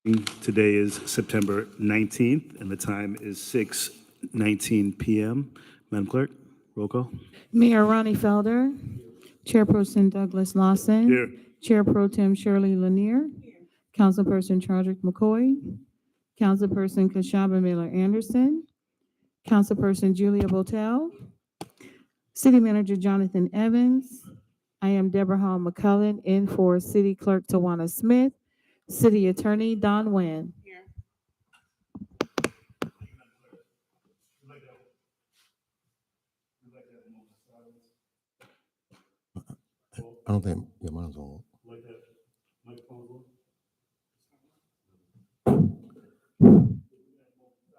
Today is September 19th, and the time is 6:19 p.m. Madam Clerk, roll call. Mayor Ronnie Felder, Chairperson Douglas Lawson. Here. Chair Pro Tem Shirley Lanier. Councilperson Chadwick McCoy. Councilperson Kashaba Miller Anderson. Councilperson Julia Botel. City Manager Jonathan Evans. I am Deborah Hall McCullen, in for City Clerk Tawana Smith. City Attorney Don Nguyen. I don't think your mine's on.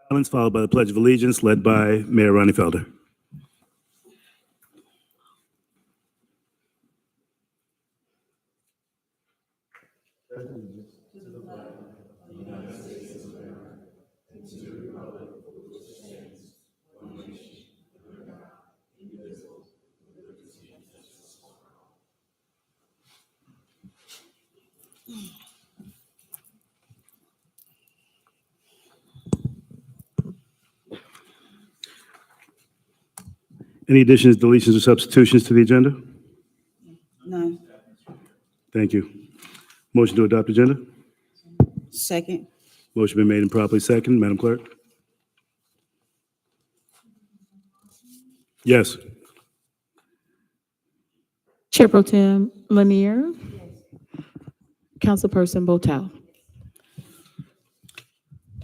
Silence followed by the Pledge of Allegiance, led by Mayor Ronnie Felder. Any additions, deletions, or substitutions to the agenda? None. Thank you. Motion to adopt agenda? Second. Motion been made and properly second. Madam Clerk? Yes. Chair Pro Tem Lanier. Councilperson Botel.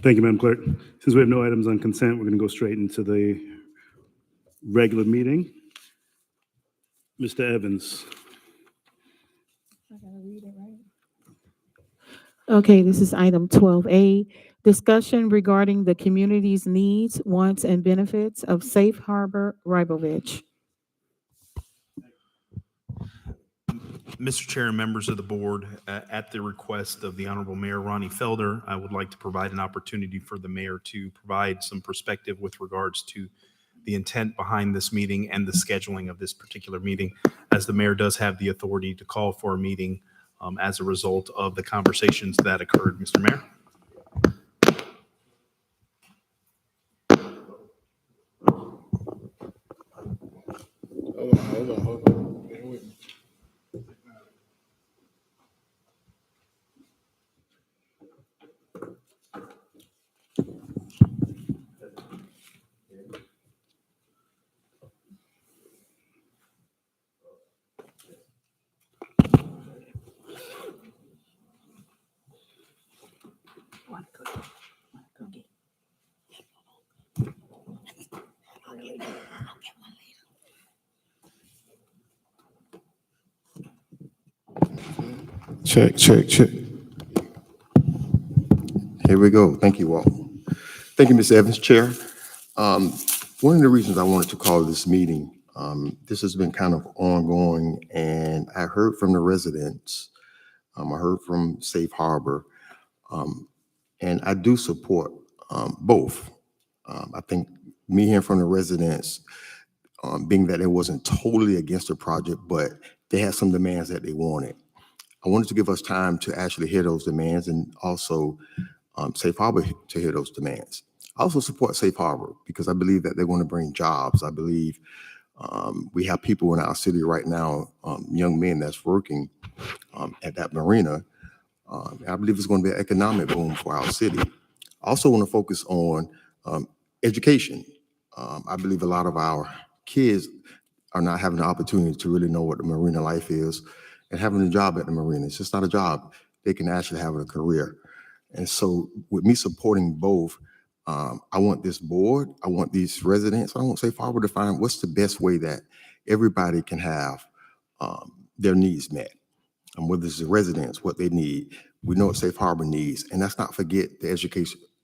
Thank you, Madam Clerk. Since we have no items on consent, we're going to go straight into the regular meeting. Mr. Evans. Okay, this is item 12A, discussion regarding the community's needs, wants, and benefits of Safe Harbor Ribovich. Mr. Chair and members of the board, at the request of the Honorable Mayor Ronnie Felder, I would like to provide an opportunity for the mayor to provide some perspective with regards to the intent behind this meeting and the scheduling of this particular meeting, as the mayor does have the authority to call for a meeting as a result of the conversations that occurred. Mr. Mayor. Hold on. Bear with me. Check. Here we go. Thank you all. Thank you, Ms. Evans, Chair. One of the reasons I wanted to call this meeting, this has been kind of ongoing, and I heard from the residents, I heard from Safe Harbor, and I do support both. I think me hearing from the residents, being that it wasn't totally against the project, but they had some demands that they wanted. I wanted to give us time to actually hear those demands, and also Safe Harbor to hear those demands. I also support Safe Harbor because I believe that they're going to bring jobs. I believe we have people in our city right now, young men that's working at that marina. I believe it's going to be an economic boom for our city. I also want to focus on education. I believe a lot of our kids are not having the opportunity to really know what the marina life is, and having a job at the marina. It's just not a job. They can actually have a career. And so with me supporting both, I want this board, I want these residents, I want Safe Harbor to find what's the best way that everybody can have their needs met. And whether it's the residents, what they need, we know what Safe Harbor needs. And let's not forget the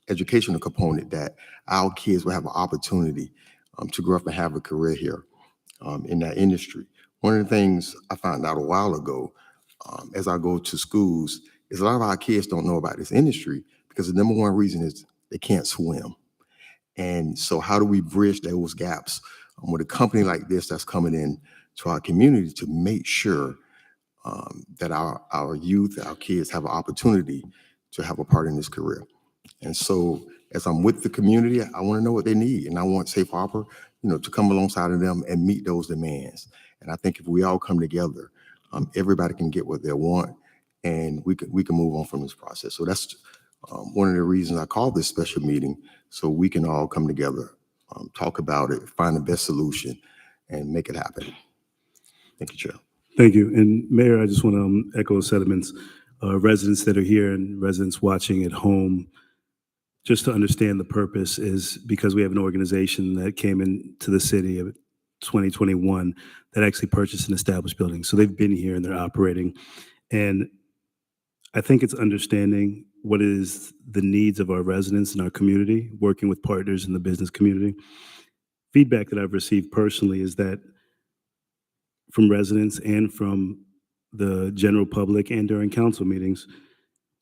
educational component, that our kids will have an opportunity to grow up and have a career here in that industry. One of the things I found out a while ago, as I go to schools, is a lot of our kids don't know about this industry because the number one reason is they can't swim. And so how do we bridge those gaps with a company like this that's coming in to our community to make sure that our youth, our kids have an opportunity to have a part in this career. And so as I'm with the community, I want to know what they need. And I want Safe Harbor, to come alongside of them and meet those demands. And I think if we all come together, everybody can get what they want, and we can move on from this process. So that's one of the reasons I called this special meeting, so we can all come together, talk about it, find the best solution, and make it happen. Thank you, Chair. Thank you. And Mayor, I just want to echo sentiments. Residents that are here and residents watching at home, just to understand the purpose is because we have an organization that came into the city of 2021 that actually purchased an established building. So they've been here and they're operating. And I think it's understanding what is the needs of our residents in our community, working with partners in the business community. Feedback that I've received personally is that from residents and from the general public and during council meetings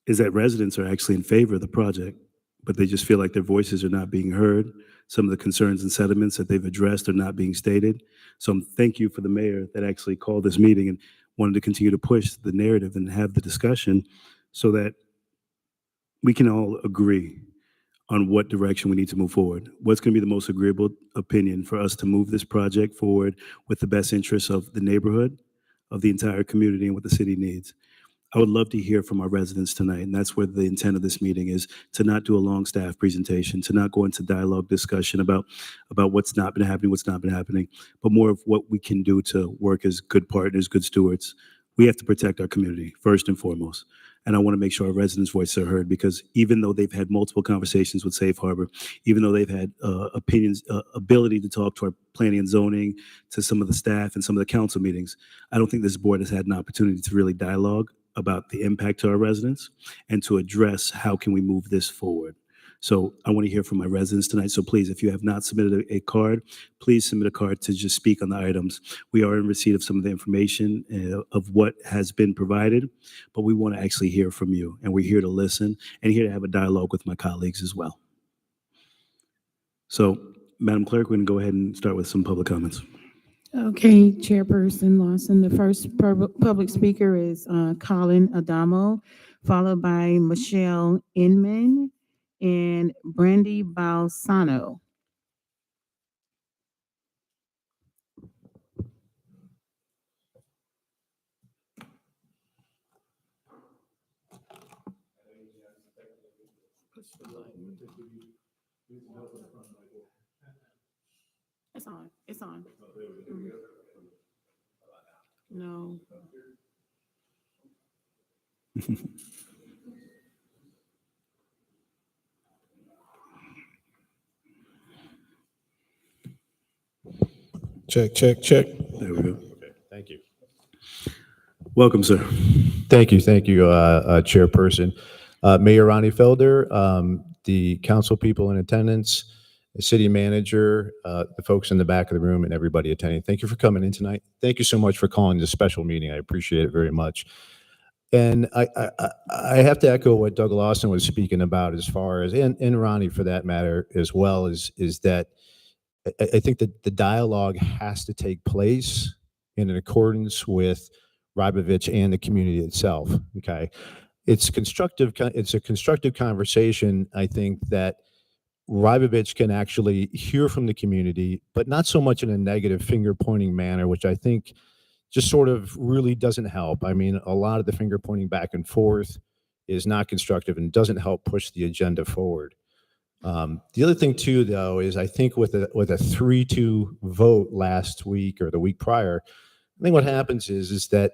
is that residents are actually in favor of the project, but they just feel like their voices are not being heard. Some of the concerns and sentiments that they've addressed are not being stated. So thank you for the mayor that actually called this meeting and wanted to continue to push the narrative and have the discussion so that we can all agree on what direction we need to move forward. What's going to be the most agreeable opinion for us to move this project forward with the best interests of the neighborhood, of the entire community, and what the city needs. I would love to hear from our residents tonight, and that's where the intent of this meeting is, to not do a long staff presentation, to not go into dialogue discussion about what's not been happening, what's not been happening, but more of what we can do to work as good partners, good stewards. We have to protect our community, first and foremost. And I want to make sure our residents' voices are heard, because even though they've had multiple conversations with Safe Harbor, even though they've had ability to talk to our planning and zoning, to some of the staff and some of the council meetings, I don't think this board has had an opportunity to really dialogue about the impact to our residents and to address how can we move this forward. So I want to hear from my residents tonight. So please, if you have not submitted a card, please submit a card to just speak on the items. We are in receipt of some of the information of what has been provided, but we want to actually hear from you. And we're here to listen and here to have a dialogue with my colleagues as well. So, Madam Clerk, we're going to go ahead and start with some public comments. Okay, Chairperson Lawson, the first public speaker is Colin Adamo, followed by Michelle Inman and Brandy Balsano. It's on. It's on. Mhm. No. Check, check, check. There we go. Thank you. Welcome, sir. Thank you, Chairperson. Mayor Ronnie Felder, the council people in attendance, the city manager, the folks in the back of the room, and everybody attending. Thank you for coming in tonight. Thank you so much for calling this special meeting. I appreciate it very much. And I have to echo what Doug Lawson was speaking about as far as, and Ronnie for that matter as well, is that I think that the dialogue has to take place in accordance with Rybovich and the community itself. Okay, it's constructive. It's a constructive conversation. I think that Rybovich can actually hear from the community, but not so much in a negative finger pointing manner, which I think just sort of really doesn't help. I mean, a lot of the finger pointing back and forth is not constructive and doesn't help push the agenda forward. The other thing too, though, is I think with a 3-2 vote last week or the week prior, I think what happens is that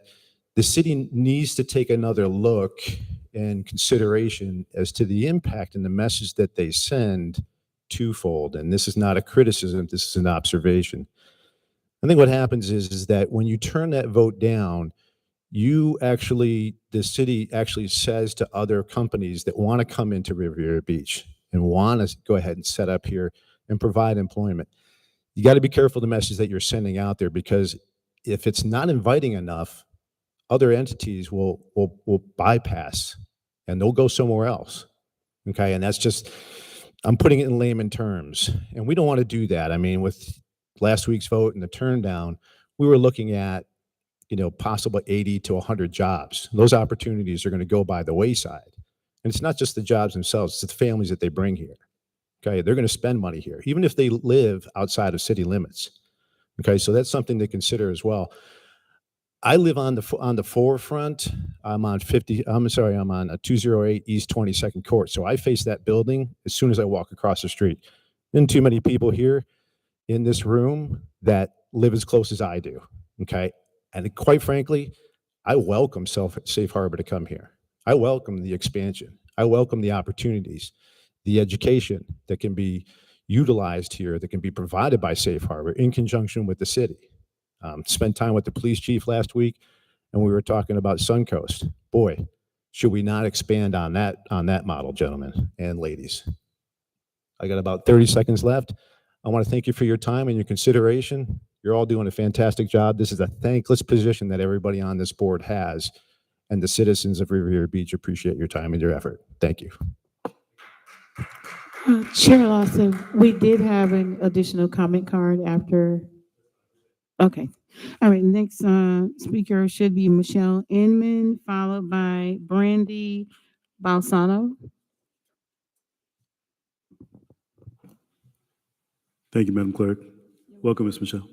the city needs to take another look and consideration as to the impact and the message that they send twofold. And this is not a criticism, this is an observation. I think what happens is that when you turn that vote down, the city actually says to other companies that want to come into Riviera Beach and want to go ahead and set up here and provide employment, you got to be careful the message that you're sending out there, because if it's not inviting enough, other entities will bypass and they'll go somewhere else. Okay, and that's just, I'm putting it in layman terms, and we don't want to do that. I mean, with last week's vote and the turn down, we were looking at, possible 80 to 100 jobs. Those opportunities are going to go by the wayside. And it's not just the jobs themselves, it's the families that they bring here. Okay, they're going to spend money here, even if they live outside of city limits. Okay, so that's something to consider as well. I live on the forefront. I'm on 208 East 22nd Court. So I face that building as soon as I walk across the street. And too many people here in this room that live as close as I do. Okay, and quite frankly, I welcome Safe Harbor to come here. I welcome the expansion. I welcome the opportunities, the education that can be utilized here, that can be provided by Safe Harbor in conjunction with the city. Spent time with the police chief last week, and we were talking about Suncoast. Boy, should we not expand on that model, gentlemen and ladies? I got about 30 seconds left. I want to thank you for your time and your consideration. You're all doing a fantastic job. This is a thankless position that everybody on this board has, and the citizens of Riviera Beach appreciate your time and your effort. Thank you. Chair Lawson, we did have an additional comment card after. Okay. All right, next speaker should be Michelle Inman, followed by Brandy Balsano. Thank you, Madam Clerk. Welcome, Ms. Michelle.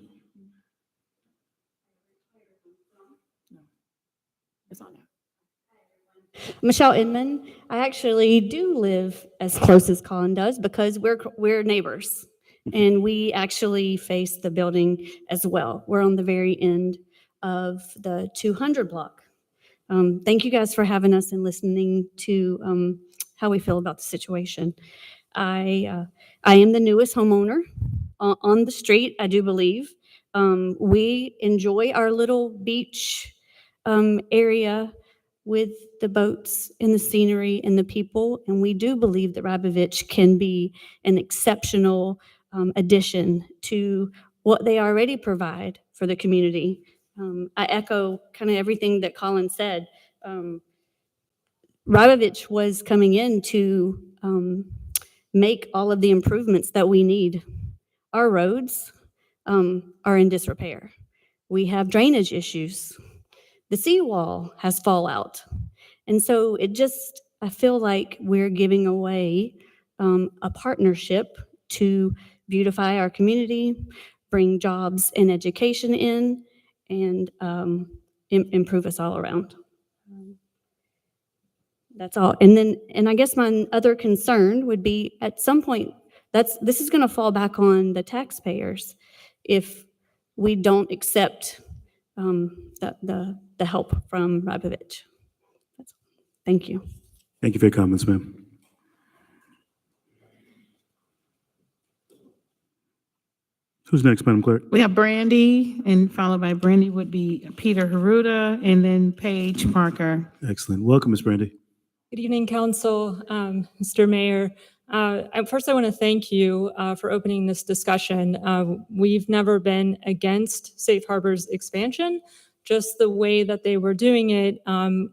It's on now. Michelle Inman. I actually do live as close as Colin does because we're neighbors, and we actually face the building as well. We're on the very end of the 200 block. Thank you guys for having us and listening to how we feel about the situation. I am the newest homeowner on the street, I do believe. We enjoy our little beach area with the boats and the scenery and the people, and we do believe that Rabovich can be an exceptional addition to what they already provide for the community. I echo kind of everything that Colin said. Rabovich was coming in to make all of the improvements that we need. Our roads are in disrepair. We have drainage issues. The seawall has fallout. And so I feel like we're giving away a partnership to beautify our community, bring jobs and education in, and improve us all around. That's all. And I guess my other concern would be at some point, this is gonna fall back on the taxpayers if we don't accept the help from Rabovich. Thank you. Thank you for your comments, ma'am. Who's next, Madam Clerk? We have Brandy, and followed by Brandy would be Peter Haruta, and then Paige Parker. Excellent. Welcome, Ms. Brandy. Good evening, Council, Mr. Mayor. First, I want to thank you for opening this discussion. We've never been against Safe Harbor's expansion. Just the way that they were doing it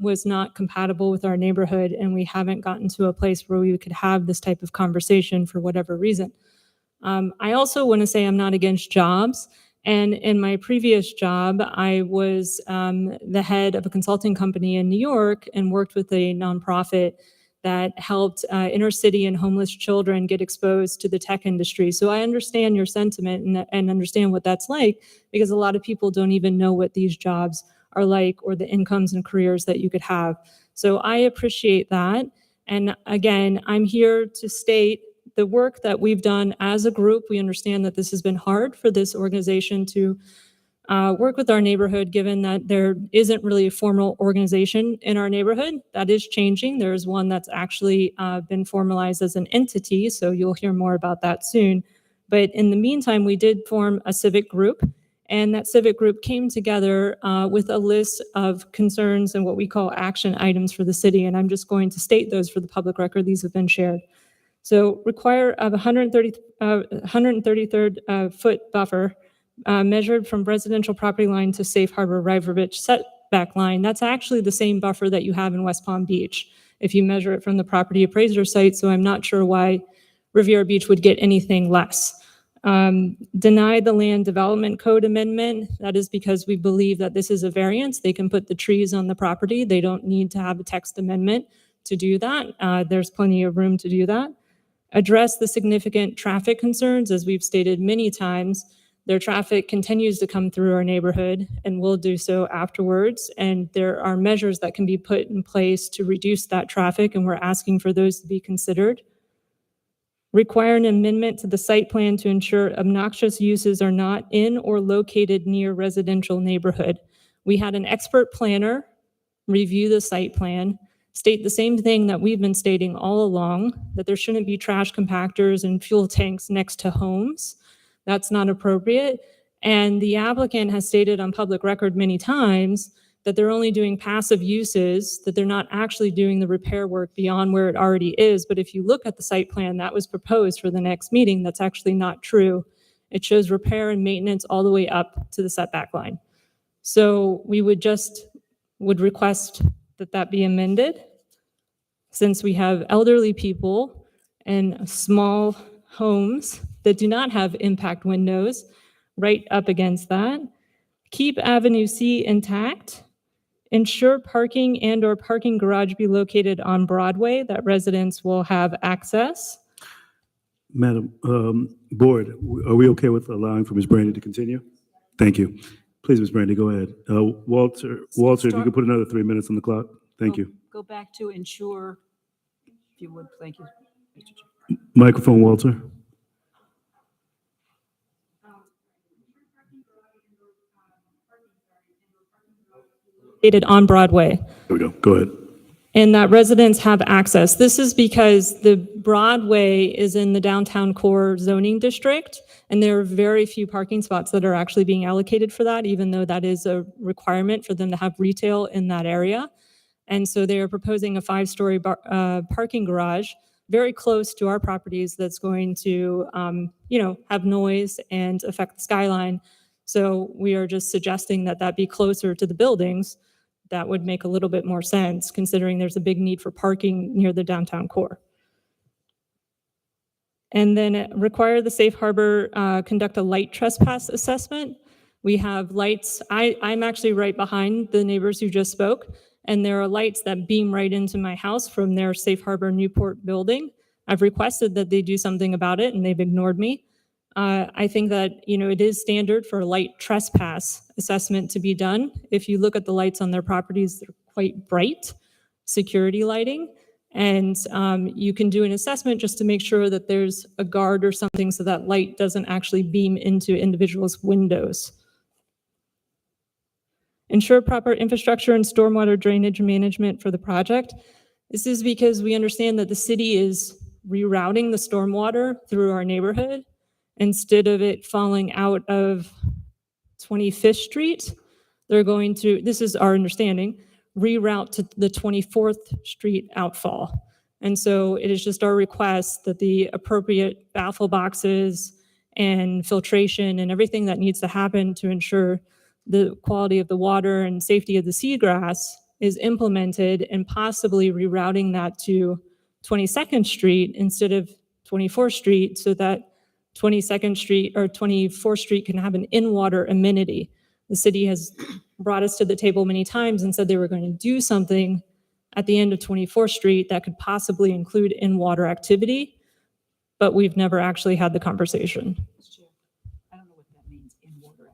was not compatible with our neighborhood, and we haven't gotten to a place where we could have this type of conversation for whatever reason. I also want to say I'm not against jobs. And in my previous job, I was the head of a consulting company in New York and worked with a nonprofit that helped inner city and homeless children get exposed to the tech industry. So I understand your sentiment and understand what that's like, because a lot of people don't even know what these jobs are like or the incomes and careers that you could have. So I appreciate that. And again, I'm here to state the work that we've done as a group. We understand that this has been hard for this organization to work with our neighborhood, given that there isn't really a formal organization in our neighborhood. That is changing. There's one that's actually been formalized as an entity, so you'll hear more about that soon. But in the meantime, we did form a civic group, and that civic group came together with a list of concerns and what we call action items for the city, and I'm just going to state those for the public record. These have been shared. So require of 133rd foot buffer measured from residential property line to Safe Harbor Rabovich setback line. That's actually the same buffer that you have in West Palm Beach if you measure it from the property appraiser site, so I'm not sure why Riviera Beach would get anything less. Deny the land development code amendment. That is because we believe that this is a variance. They can put the trees on the property. They don't need to have a text amendment to do that. There's plenty of room to do that. Address the significant traffic concerns, as we've stated many times. Their traffic continues to come through our neighborhood and will do so afterwards. And there are measures that can be put in place to reduce that traffic, and we're asking for those to be considered. Require an amendment to the site plan to ensure obnoxious uses are not in or located near residential neighborhood. We had an expert planner review the site plan, state the same thing that we've been stating all along, that there shouldn't be trash compactors and fuel tanks next to homes. That's not appropriate. And the applicant has stated on public record many times that they're only doing passive uses, that they're not actually doing the repair work beyond where it already is. But if you look at the site plan that was proposed for the next meeting, that's actually not true. It shows repair and maintenance all the way up to the setback line. So we would request that that be amended, since we have elderly people and small homes that do not have impact windows right up against that. Keep Avenue C intact. Ensure parking and/or parking garage be located on Broadway that residents will have access. Madam Board, are we okay with allowing for Ms. Brandy to continue? Thank you. Please, Ms. Brandy, go ahead. Walter, if you could put another 3 minutes on the clock. Thank you. Go back to ensure, if you would, thank you. Microphone, Walter. Located on Broadway. There we go. Go ahead. And that residents have access. This is because the Broadway is in the downtown core zoning district, and there are very few parking spots that are actually being allocated for that, even though that is a requirement for them to have retail in that area. And so they are proposing a 5-story parking garage very close to our properties that's going to, have noise and affect the skyline. So we are just suggesting that that be closer to the buildings. That would make a little bit more sense, considering there's a big need for parking near the downtown core. And then require the Safe Harbor conduct a light trespass assessment. We have lights. I'm actually right behind the neighbors who just spoke, and there are lights that beam right into my house from their Safe Harbor Newport building. I've requested that they do something about it, and they've ignored me. I think that, it is standard for a light trespass assessment to be done. If you look at the lights on their properties, they're quite bright, security lighting. And you can do an assessment just to make sure that there's a guard or something so that light doesn't actually beam into individuals' windows. Ensure proper infrastructure and stormwater drainage management for the project. This is because we understand that the city is rerouting the stormwater through our neighborhood. Instead of it falling out of 25th Street, they're going to, this is our understanding, reroute to the 24th Street outfall. And so it is just our request that the appropriate baffle boxes and filtration and everything that needs to happen to ensure the quality of the water and safety of the seagrass is implemented, and possibly rerouting that to 22nd Street instead of 24th Street, so that 22nd Street or 24th Street can have an in-water amenity. The city has brought us to the table many times and said they were going to do something at the end of 24th Street that could possibly include in-water activity, but we've never actually had the conversation. I don't know what that means, in-water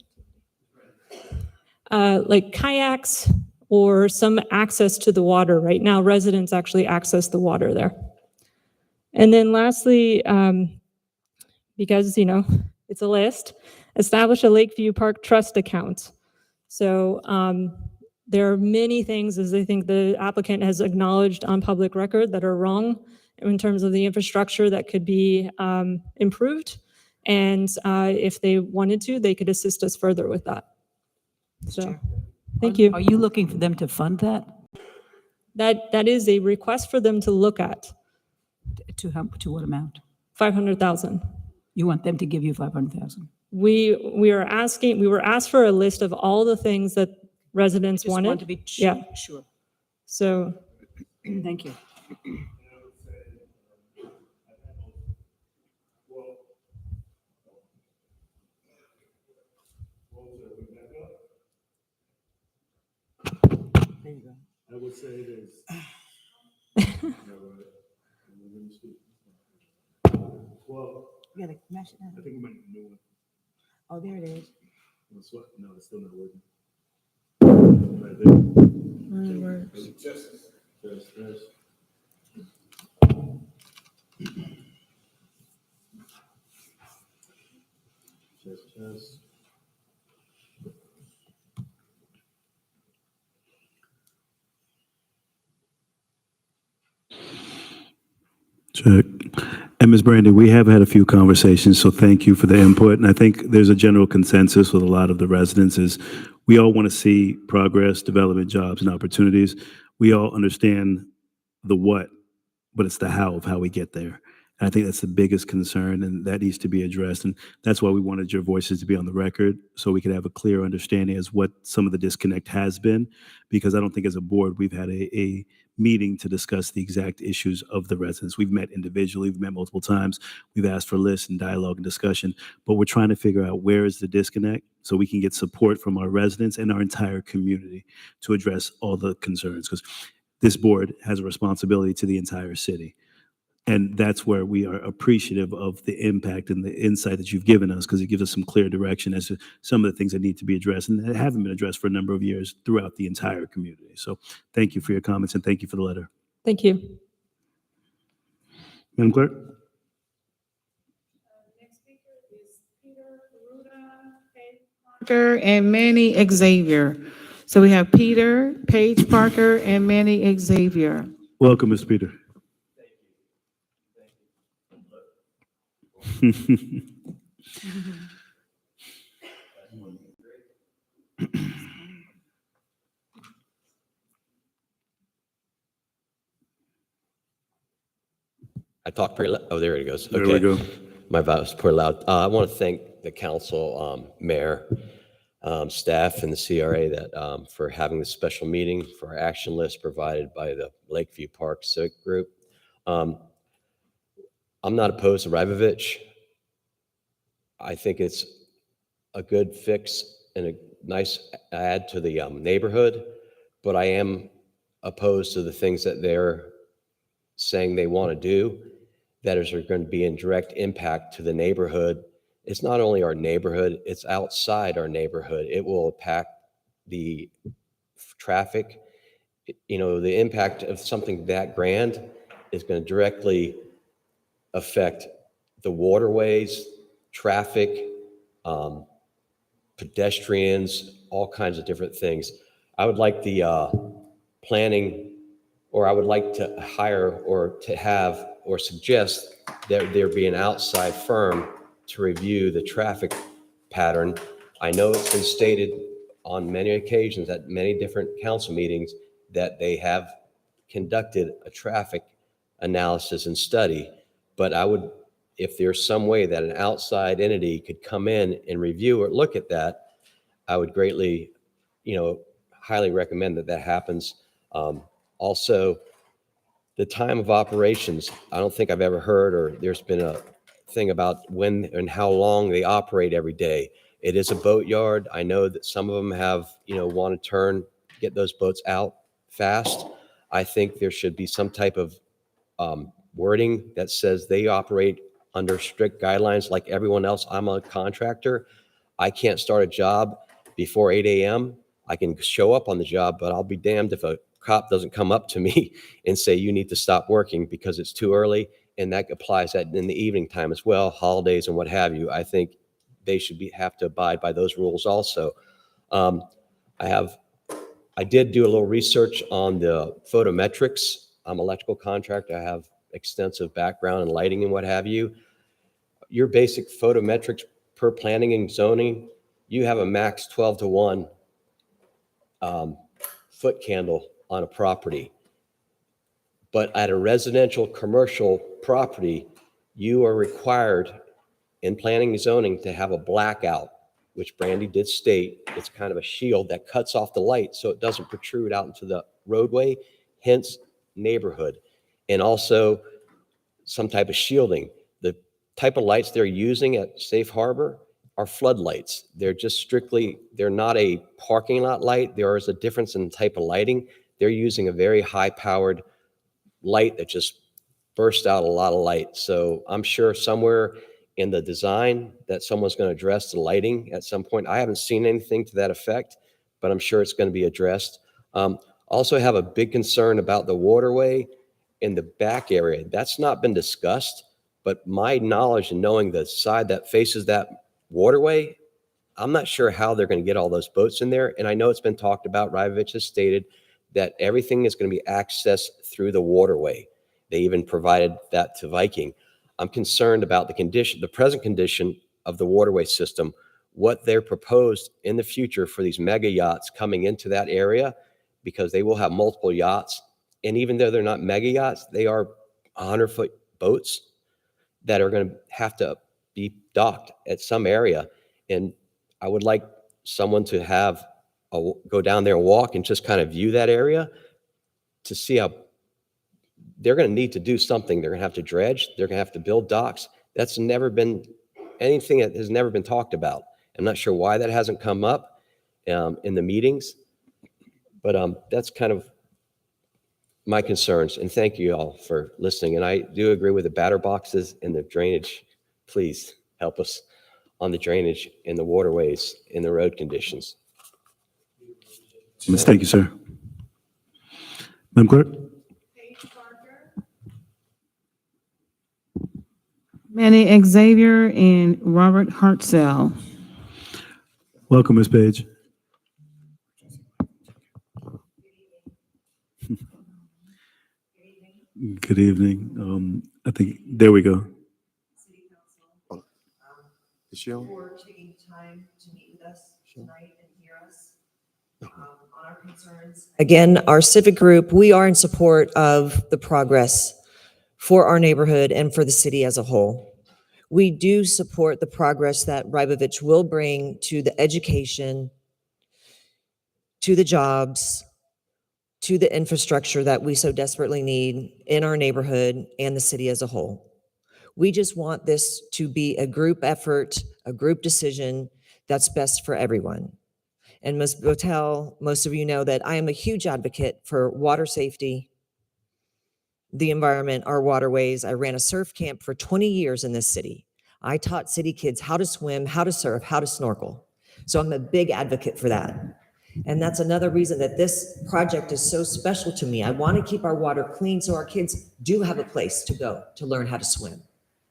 activity. Like kayaks or some access to the water. Right now, residents actually access the water there. And then lastly, because, it's a list, establish a Lakeview Park trust account. So there are many things, as I think the applicant has acknowledged on public record, that are wrong in terms of the infrastructure that could be improved. And if they wanted to, they could assist us further with that. So, thank you. Are you looking for them to fund that? That is a request for them to look at. To what amount? 500,000. You want them to give you 500,000? We were asked for a list of all the things that residents Just want wanted. to be Yeah. sure. So, Thank you. There you go. I would say this. You gotta mash it down. I think we might need a new one. Oh, there it is. No, it's still not working. Right there. Mine works. Test. Test. Check. And Ms. Brandy, we have had a few conversations, so thank you for the input. And I think there's a general consensus with a lot of the residents is we all want to see progress, development, jobs, and opportunities. We all understand the what, but it's the how of how we get there. And I think that's the biggest concern, and that needs to be addressed. And that's why we wanted your voices to be on the record, so we could have a clear understanding as what some of the disconnect has been. Because I don't think as a board, we've had a meeting to discuss the exact issues of the residents. We've met individually, we've met multiple times. We've asked for lists and dialogue and discussion, but we're trying to figure out where is the disconnect so we can get support from our residents and our entire community to address all the concerns. Because this board has a responsibility to the entire city. And that's where we are appreciative of the impact and the insight that you've given us, because it gives us some clear direction as to some of the things that need to be addressed and that haven't been addressed for a number of years throughout the entire community. So thank you for your comments and thank you for the letter. Thank you. Madam Clerk? Next speaker is Peter Parker and Manny Xavier. So we have Peter, Paige Parker, and Manny Xavier. Welcome, Mr. Peter. I talk pretty loud. Oh, there it goes. There we go. My voice is pretty loud. I want to thank the council, mayor, staff, and the CRA that for having this special meeting for our action list provided by the Lakeview Park Civic Group. I'm not opposed to Rybovich. I think it's a good fix and a nice add to the neighborhood, but I am opposed to the things that they're saying they want to do that are going to be in direct impact to the neighborhood. It's not only our neighborhood, it's outside our neighborhood. It will impact the traffic. You know, the impact of something that grand is going to directly affect the waterways, traffic, pedestrians, all kinds of different things. I would like the planning, or I would like to hire or to have or suggest that there be an outside firm to review the traffic pattern. I know it's been stated on many occasions at many different council meetings that they have conducted a traffic analysis and study, but I would, if there's some way that an outside entity could come in and review or look at that, I would greatly, highly recommend that that happens. Also, the time of operations, I don't think I've ever heard, or there's been a thing about when and how long they operate every day. It is a boat yard. I know that some of them have, want to get those boats out fast. I think there should be some type of wording that says they operate under strict guidelines like everyone else. I'm a contractor. I can't start a job before 8 a.m. I can show up on the job, but I'll be damned if a cop doesn't come up to me and say, you need to stop working because it's too early. And that applies that in the evening time as well, holidays and what have you. I think they should have to abide by those rules also. I did do a little research on the photometrics. I'm an electrical contractor. I have extensive background in lighting and what have you. Your basic photometrics per planning and zoning, you have a max 12:1 foot candle on a property. But at a residential commercial property, you are required in planning and zoning to have a blackout, which Brandy did state. It's kind of a shield that cuts off the light so it doesn't protrude out into the roadway, hence neighborhood. And also some type of shielding. The type of lights they're using at Safe Harbor are floodlights. They're just strictly, they're not a parking lot light. There is a difference in the type of lighting. They're using a very high-powered light that just burst out a lot of light. So I'm sure somewhere in the design that someone's going to address the lighting at some point. I haven't seen anything to that effect, but I'm sure it's going to be addressed. Also have a big concern about the waterway in the back area. That's not been discussed, but my knowledge and knowing the side that faces that waterway, I'm not sure how they're going to get all those boats in there. And I know it's been talked about. Rybovich has stated that everything is going to be accessed through the waterway. They even provided that to Viking. I'm concerned about the present condition of the waterway system, what they're proposed in the future for these mega yachts coming into that area, because they will have multiple yachts. And even though they're not mega yachts, they are 100-foot boats that are going to have to be docked at some area. And I would like someone to go down there and walk and just kind of view that area to see how they're going to need to do something. They're going to have to dredge. They're going to have to build docks. That's never been anything that has never been talked about. I'm not sure why that hasn't come up in the meetings, but that's kind of my concerns. And thank you all for listening. And I do agree with the batter boxes and the drainage. Please help us on the drainage in the waterways, in the road conditions. Thank you, sir. Madam Clerk? Manny Xavier and Robert Hartzell. Welcome, Ms. Page. Good evening. I think, there we go. Is she on? For taking time to meet with us tonight and hear us on our concerns. Again, our civic group, we are in support of the progress for our neighborhood and for the city as a whole. We do support the progress that Rybovich will bring to the education, to the jobs, to the infrastructure that we so desperately need in our neighborhood and the city as a whole. We just want this to be a group effort, a group decision that's best for everyone. And Ms. Botel, most of you know that I am a huge advocate for water safety, the environment, our waterways. I ran a surf camp for 20 years in this city. I taught city kids how to swim, how to surf, how to snorkel. So I'm a big advocate for that. And that's another reason that this project is so special to me. I want to keep our water clean so our kids do have a place to go to learn how to swim,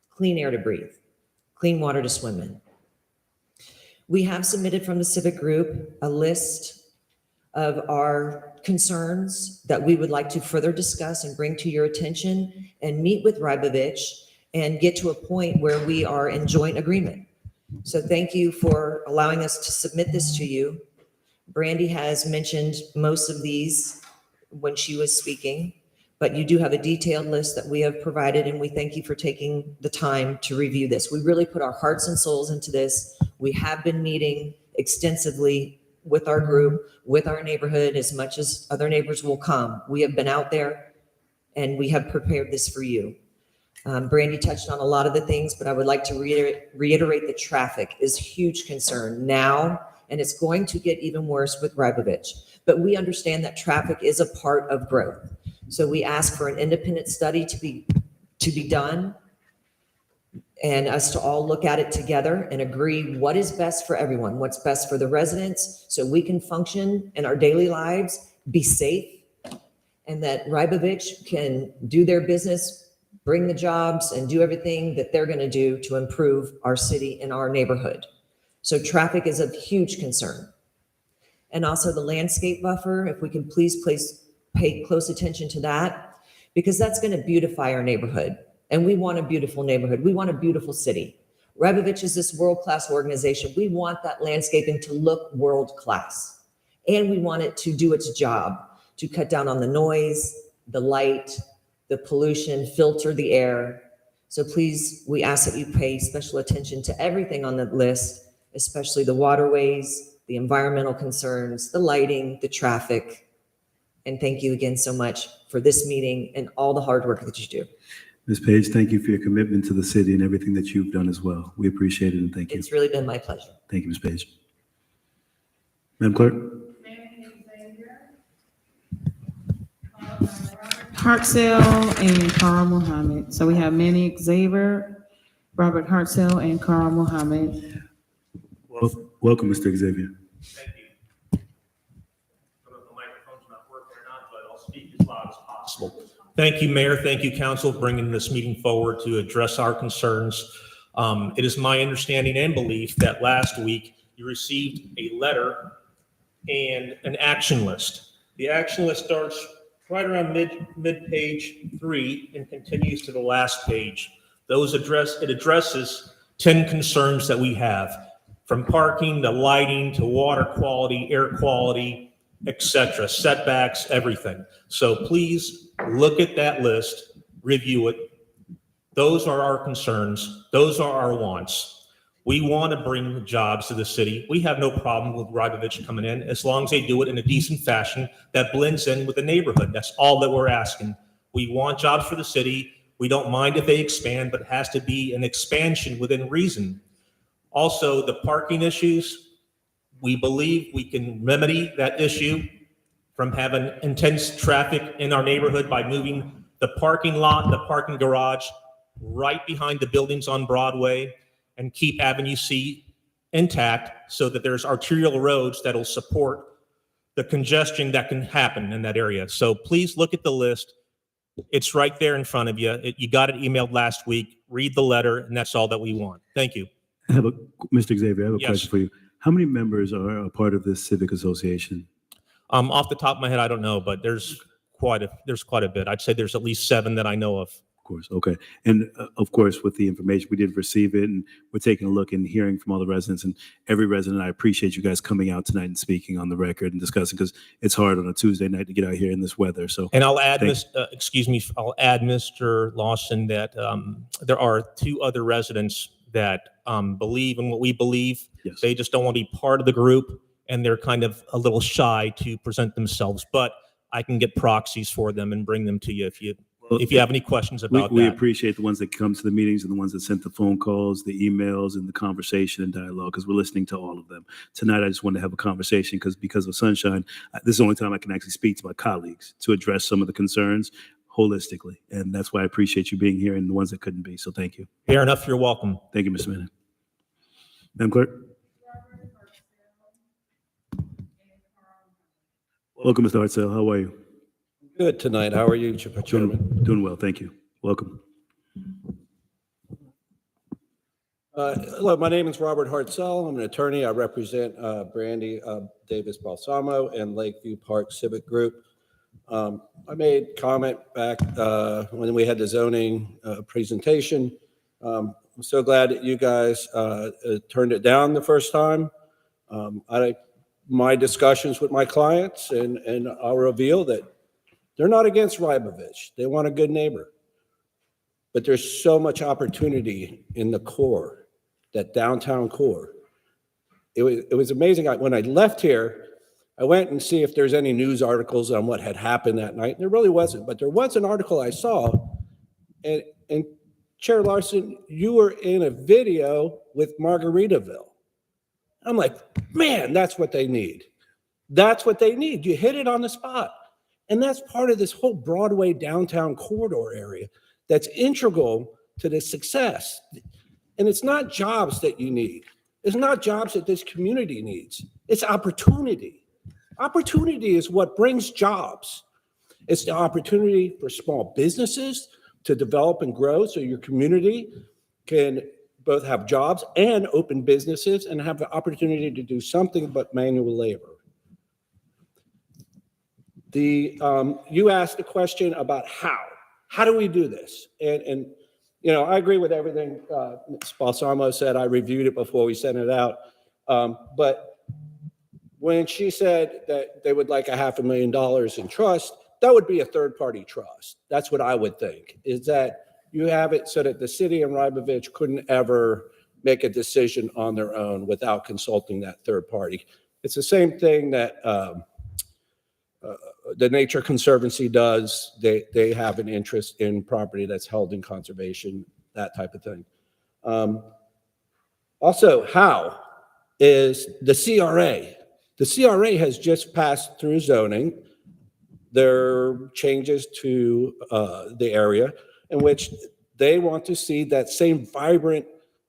clean air to breathe, clean water to swim in. We have submitted from the civic group a list of our concerns that we would like to further discuss and bring to your attention and meet with Rybovich and get to a point where we are in joint agreement. So thank you for allowing us to submit this to you. Brandy has mentioned most of these when she was speaking, but you do have a detailed list that we have provided, and we thank you for taking the time to review this. We really put our hearts and souls into this. We have been meeting extensively with our group, with our neighborhood, as much as other neighbors will come. We have been out there and we have prepared this for you. Brandy touched on a lot of the things, but I would like to reiterate that traffic is a huge concern now, and it's going to get even worse with Rybovich. But we understand that traffic is a part of growth. So we ask for an independent study to be done, and us to all look at it together and agree what is best for everyone, what's best for the residents, so we can function in our daily lives, be safe, and that Rybovich can do their business, bring the jobs, and do everything that they're going to do to improve our city and our neighborhood. So traffic is a huge concern. And also the landscape buffer, if we can please pay close attention to that, because that's going to beautify our neighborhood. And we want a beautiful neighborhood. We want a beautiful city. Rybovich is this world-class organization. We want that landscaping to look world-class. And we want it to do its job, to cut down on the noise, the light, the pollution, filter the air. So please, we ask that you pay special attention to everything on the list, especially the waterways, the environmental concerns, the lighting, the traffic. And thank you again so much for this meeting and all the hard work that you do. Ms. Page, thank you for your commitment to the city and everything that you've done as well. We appreciate it and thank you. It's really been my pleasure. Thank you, Ms. Page. Madam Clerk? Hartzell and Carl Muhammad. So we have Manny Xavier, Robert Hartzell, and Carl Muhammad. Welcome, Mr. Xavier. Thank you. I don't know if the microphone's not working or not, but I'll speak as loud as possible. Thank you, Mayor. Thank you, Council, for bringing this meeting forward to address our concerns. It is my understanding and belief that last week you received a letter and an action list. The action list starts right around mid-page 3 and continues to the last page. It addresses 10 concerns that we have, from parking to lighting to water quality, air quality, etc., setbacks, everything. So please look at that list, review it. Those are our concerns. Those are our wants. We want to bring jobs to the city. We have no problem with Rybovich coming in as long as they do it in a decent fashion that blends in with the neighborhood. That's all that we're asking. We want jobs for the city. We don't mind if they expand, but it has to be an expansion within reason. Also, the parking issues, we believe we can remedy that issue from having intense traffic in our neighborhood by moving the parking lot, the parking garage right behind the buildings on Broadway and keep Avenue C intact so that there's arterial roads that'll support the congestion that can happen in that area. So please look at the list. It's right there in front of you. You got it emailed last week. Read the letter, and that's all that we want. Thank you. Mr. Xavier, I have a Yes. question for you. How many members are a part of this civic association? Off the top of my head, I don't know, but there's quite a bit. I'd say there's at least 7 that I know of. Of course, okay. And of course, with the information, we did receive it, and we're taking a look and hearing from all the residents. And every resident, I appreciate you guys coming out tonight and speaking on the record and discussing, because it's hard on a Tuesday night to get out here in this weather. So, And I'll add, Thank- I'll add, Mr. Lawson, that there are 2 other residents that believe in what we believe. yes. They just don't want to be part of the group, and they're kind of a little shy to present themselves. But I can get proxies for them and bring them to you if you have any questions about we that. appreciate the ones that come to the meetings and the ones that sent the phone calls, the emails, and the conversation and dialogue, because we're listening to all of them. Tonight, I just wanted to have a conversation because of sunshine. This is the only time I can actually speak to my colleagues to address some of the concerns holistically. And that's why I appreciate you being here and the ones that couldn't be. So thank you. Fair enough. You're welcome. Thank you, Mr. Manning. Madam Clerk? Welcome, Mr. Hartzell. How are you? Good tonight. How are you, Chairman? Doing well, thank you. Welcome. Hello, my name is Robert Hartzell. I'm an attorney. I represent Brandy Davis Balsamo and Lakeview Park Civic Group. I made comment back when we had the zoning presentation. I'm so glad that you guys turned it down the first time. My discussions with my clients, and I'll reveal that they're not against Rybovich. They want a good neighbor. But there's so much opportunity in the core, that downtown core. It was amazing. When I left here, I went and see if there's any news articles on what had happened that night. And there really wasn't. But there was an article I saw. And Chair Larson, you were in a video with Margaritaville. I'm like, man, that's what they need. That's what they need. You hit it on the spot. And that's part of this whole Broadway downtown corridor area that's integral to the success. And it's not jobs that you need. It's not jobs that this community needs. It's opportunity. Opportunity is what brings jobs. It's the opportunity for small businesses to develop and grow so your community can both have jobs and open businesses and have the opportunity to do something but manual labor. You asked a question about how do we do this? And you know, I agree with everything Ms. Balsamo said. I reviewed it before we sent it out. But when she said that they would like $500,000 in trust, that would be a third-party trust. That's what I would think, is that you have it so that the city and Rybovich couldn't ever make a decision on their own without consulting that third party. It's the same thing that the Nature Conservancy does. They have an interest in property that's held in conservation, that type of thing. Also, how is the CRA? The CRA has just passed through zoning. their changes to the area in which they want to see that same vibrant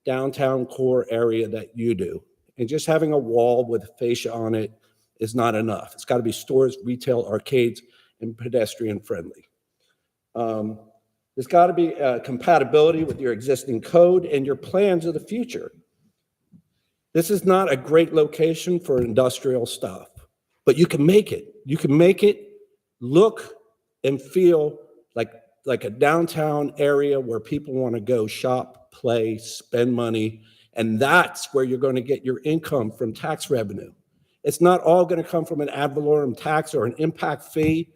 downtown core area that you do. And just having a wall with fascia on it is not enough. It's got to be stores, retail, arcades, and pedestrian friendly. There's got to be compatibility with your existing code and your plans of the future. This is not a great location for industrial stuff, but you can make it. You can make it look and feel like a downtown area where people want to go shop, play, spend money, and that's where you're going to get your income from tax revenue. It's not all going to come from an ad valorem tax or an impact fee.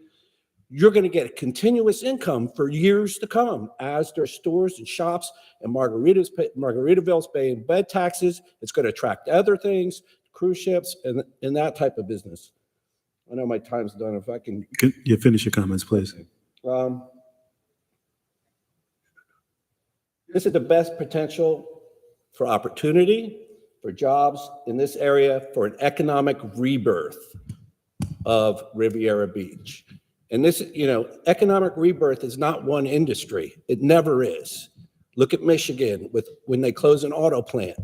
You're going to get continuous income for years to come as their stores and shops and Margaritaville's paying bed taxes. It's going to attract other things, cruise ships, and that type of business. I know my time's done. If I can. You finish your comments, please. This is the best potential for opportunity, for jobs in this area, for an economic rebirth of Riviera Beach. And this, economic rebirth is not one industry. It never is. Look at Michigan when they close an auto plant.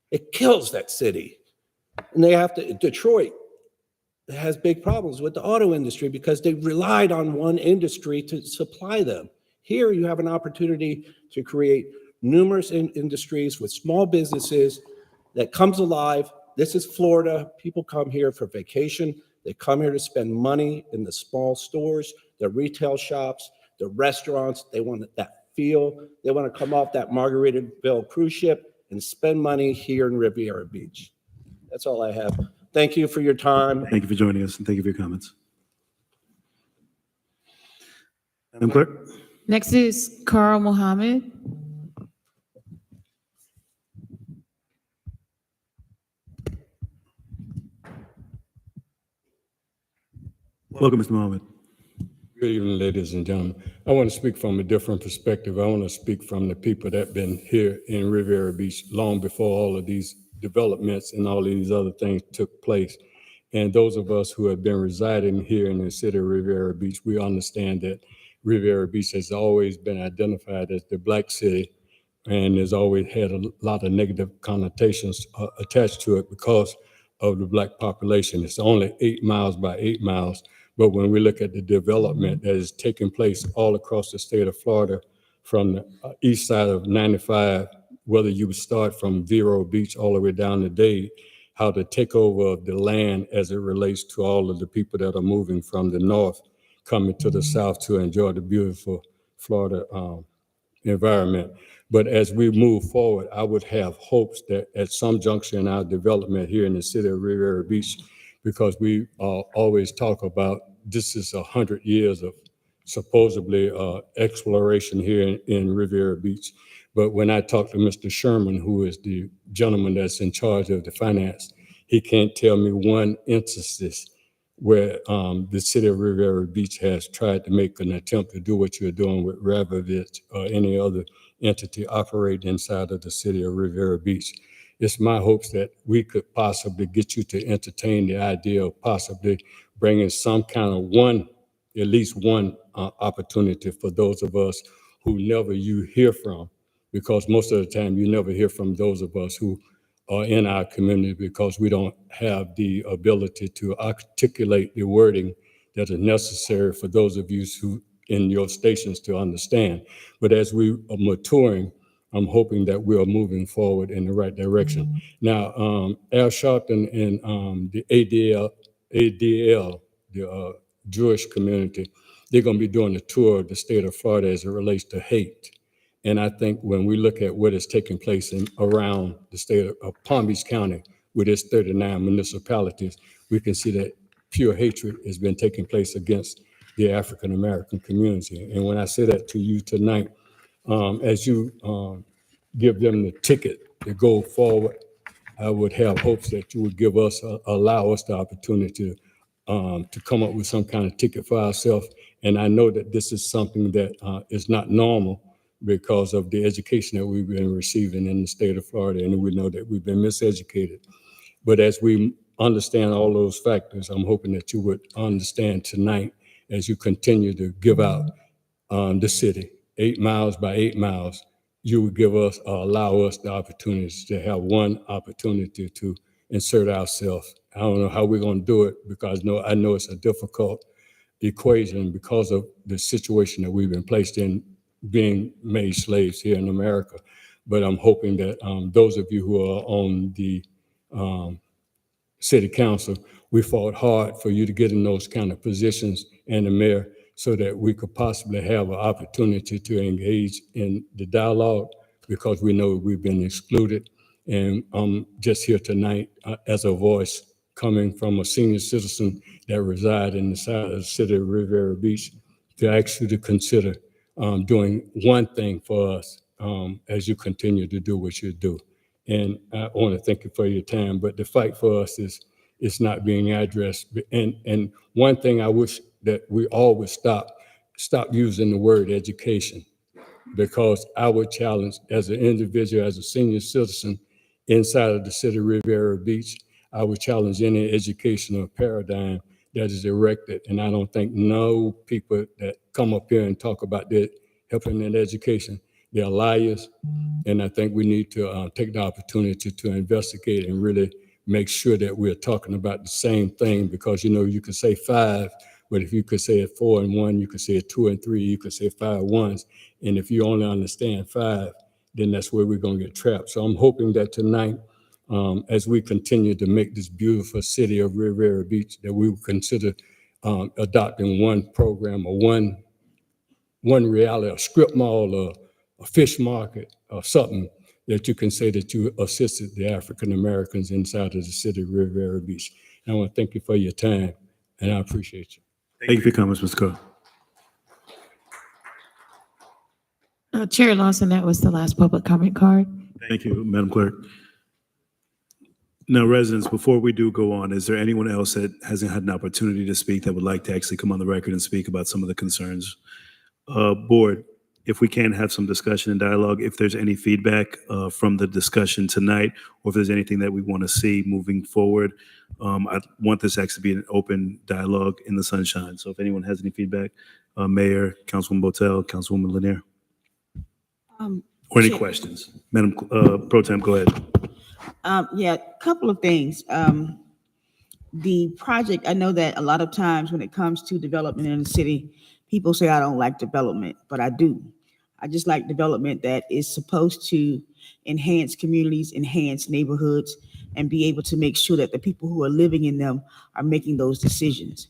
It kills that city. And Detroit has big problems with the auto industry because they relied on one industry to supply them. Here you have an opportunity to create numerous industries with small businesses that comes alive. This is Florida. People come here for vacation. They come here to spend money in the small stores, the retail shops, the restaurants. They want that feel. They want to come off that Margaritaville cruise ship and spend money here in Riviera Beach. That's all I have. Thank you for your time. Thank you for joining us, and thank you for your comments. Madam Clerk? Next is Carl Mohammed. Welcome, Mr. Mohammed. Good evening, ladies and gentlemen. I want to speak from a different perspective. I want to speak from the people that have been here in Riviera Beach long before all of these developments and all of these other things took place. And those of us who have been residing here in the city of Riviera Beach, we understand that Riviera Beach has always been identified as the Black city and has always had a lot of negative connotations attached to it because of the Black population. It's only 8 miles by 8 miles. But when we look at the development that is taking place all across the state of Florida, from the east side of 95, whether you would start from Vero Beach all the way down to Dade, how the takeover of the land as it relates to all of the people that are moving from the north, coming to the south to enjoy the beautiful Florida environment. But as we move forward, I would have hopes that at some juncture in our development here in the city of Riviera Beach, because we always talk about this is 100 years of supposedly exploration here in Riviera Beach. But when I talk to Mr. Sherman, who is the gentleman that's in charge of the finance, he can't tell me one instance where the city of Riviera Beach has tried to make an attempt to do what you're doing with Ravovich or any other entity operating inside of the city of Riviera Beach. It's my hopes that we could possibly get you to entertain the idea of possibly bringing some kind of at least one opportunity for those of us who never you hear from, because most of the time you never hear from those of us who are in our community because we don't have the ability to articulate the wording that is necessary for those of you who in your stations to understand. But as we are maturing, I'm hoping that we are moving forward in the right direction. Now, Al Sharpton and the ADL, the Jewish community, they're going to be doing a tour of the state of Florida as it relates to hate. And I think when we look at what is taking place around the state of Palm Beach County with its 39 municipalities, we can see that pure hatred has been taking place against the African-American community. And when I say that to you tonight, as you give them the ticket to go forward, I would have hopes that you would allow us the opportunity to come up with some kind of ticket for ourselves. And I know that this is something that is not normal because of the education that we've been receiving in the state of Florida, and we know that we've been miseducated. But as we understand all those factors, I'm hoping that you would understand tonight as you continue to give out the city, 8 miles by 8 miles, you would give us, or allow us the opportunity to have one opportunity to insert ourselves. I don't know how we're going to do it because I know it's a difficult equation because of the situation that we've been placed in, being made slaves here in America. But I'm hoping that those of you who are on the city council, we fought hard for you to get in those kind of positions, and the mayor, so that we could possibly have an opportunity to engage in the dialogue, because we know we've been excluded. And I'm just here tonight as a voice coming from a senior citizen that reside in the side of the city of Riviera Beach, to ask you to consider doing one thing for us as you continue to do what you do. And I want to thank you for your time, but the fight for us is not being addressed. And one thing I wish that we all would stop using the word education, because our challenge as an individual, as a senior citizen inside of the city of Riviera Beach, I would challenge any educational paradigm that is erected. And I don't think no people that come up here and talk about that helping in education, they're liars. And I think we need to take the opportunity to investigate and really make sure that we're talking about the same thing, because, you could say 5, but if you could say it 4 and 1, you could say it 2 and 3, you could say 5 ones. And if you only understand 5, then that's where we're going to get trapped. So I'm hoping that tonight, as we continue to make this beautiful city of Riviera Beach, that we will consider adopting one program or one reality, a strip mall or a fish market or something that you can say that you assisted the African Americans inside of the city of Riviera Beach. And I want to thank you for your time, and I appreciate you. Thank you for your comments, Mr. Carr. Chair Lawson, that was the last public comment card. Thank you, Madam Clerk. Now, residents, before we do go on, is there anyone else that hasn't had an opportunity to speak that would like to actually come on the record and speak about some of the concerns? Board, if we can have some discussion and dialogue, if there's any feedback from the discussion tonight, or if there's anything that we want to see moving forward, I want this actually to be an open dialogue in the sunshine. So if anyone has any feedback, Mayor, Councilwoman Botel, Councilwoman Lanier, or any questions. Madam Pro Tem, go ahead. Yeah, a couple of things. The project, I know that a lot of times when it comes to development in the city, people say I don't like development, but I do. I just like development that is supposed to enhance communities, enhance neighborhoods, and be able to make sure that the people who are living in them are making those decisions.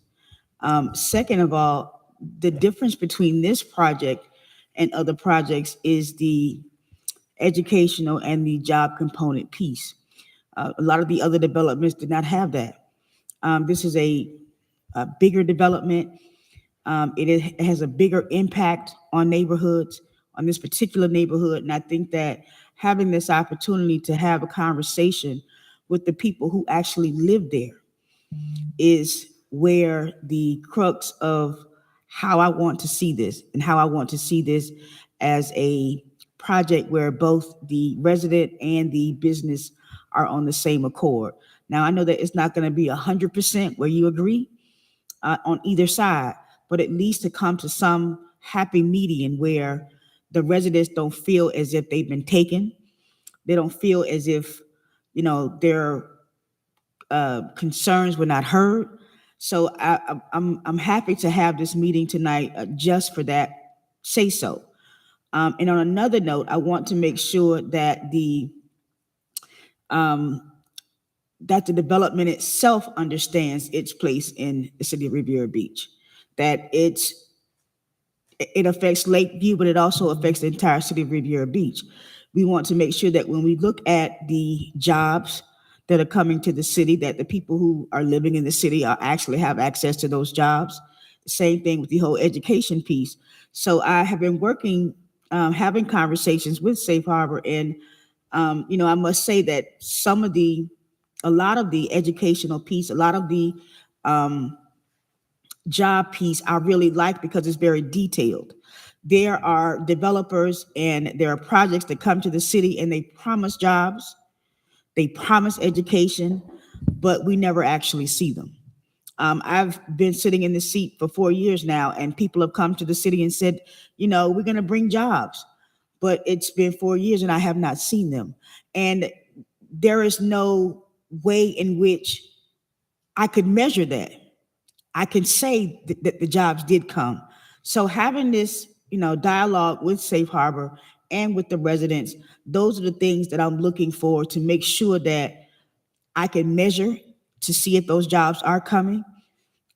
Second of all, the difference between this project and other projects is the educational and the job component piece. A lot of the other developments did not have that. This is a bigger development. It has a bigger impact on neighborhoods, on this particular neighborhood. And I think that having this opportunity to have a conversation with the people who actually live there is where the crux of how I want to see this, and how I want to see this as a project where both the resident and the business are on the same accord. Now, I know that it's not going to be 100% where you agree on either side, but at least to come to some happy median where the residents don't feel as if they've been taken. They don't feel as if, their concerns were not heard. So I'm happy to have this meeting tonight just for that say so. And on another note, I want to make sure that the development itself understands its place in the city of Riviera Beach, that it affects Lakeview, but it also affects the entire city of Riviera Beach. We want to make sure that when we look at the jobs that are coming to the city, that the people who are living in the city are actually have access to those jobs. Same thing with the whole education piece. So I have been working, having conversations with Safe Harbor, and I must say that a lot of the educational piece, a lot of the job piece I really like, because it's very detailed. There are developers and there are projects that come to the city and they promise jobs, they promise education, but we never actually see them. I've been sitting in the seat for 4 years now, and people have come to the city and said, we're going to bring jobs. But it's been 4 years and I have not seen them. And there is no way in which I could measure that. I can say that the jobs did come. So having this, dialogue with Safe Harbor and with the residents, those are the things that I'm looking for to make sure that I can measure to see if those jobs are coming.